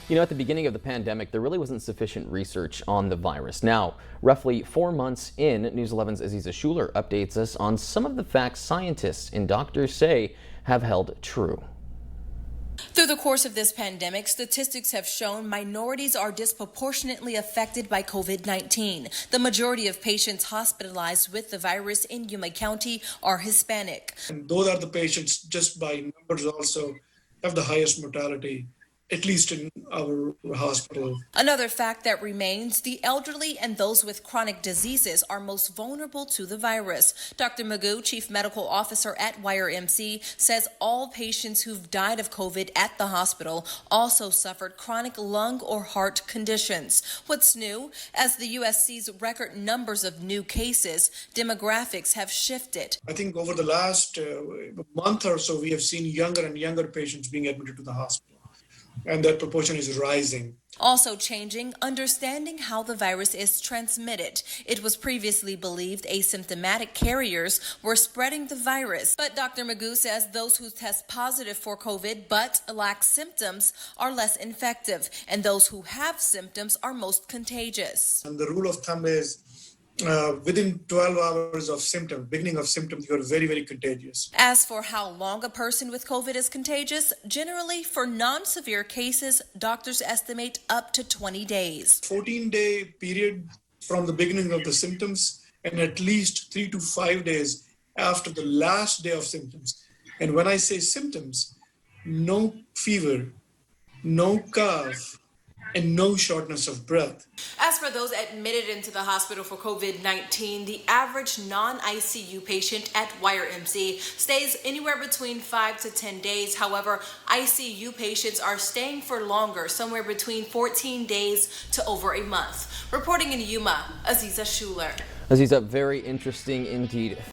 You know, at the beginning of the pandemic, there really wasn't sufficient research on the virus. Now, roughly 4 months in, News 11's Aziza Schuler updates us on some of the facts scientists and doctors say have held true. Through the course of this pandemic, statistics have shown minorities are disproportionately affected by COVID-19. The majority of patients hospitalized with the virus in Yuma County are Hispanic. And those are the patients, just by numbers, also have the highest mortality, at least in our hospital. Another fact that remains, the elderly and those with chronic diseases are most vulnerable to the virus. Dr. Magoo, Chief Medical Officer at YRMC, says all patients who've died of COVID at the hospital also suffered chronic lung or heart conditions. What's new? As the U.S. sees record numbers of new cases, demographics have shifted. I think over the last month or so, we have seen younger and younger patients being admitted to the hospital, and that proportion is rising. Also changing, understanding how the virus is transmitted. It was previously believed asymptomatic carriers were spreading the virus. But Dr. Magoo says those who test positive for COVID but lack symptoms are less infective, and those who have symptoms are most contagious. And the rule of thumb is within 12 hours of beginning of symptoms, you are very, very contagious. As for how long a person with COVID is contagious, generally for non-severe cases, doctors estimate up to 20 days. 14-day period from the beginning of the symptoms, and at least 3 to 5 days after the last day of symptoms. And when I say symptoms, no fever, no cough, and no shortness of breath. As for those admitted into the hospital for COVID-19, the average non-ICU patient at YRMC stays anywhere between 5 to 10 days. However, ICU patients are staying for longer, somewhere between 14 days to over a month. Reporting in Yuma, Aziza Schuler. Aziza, very interesting indeed.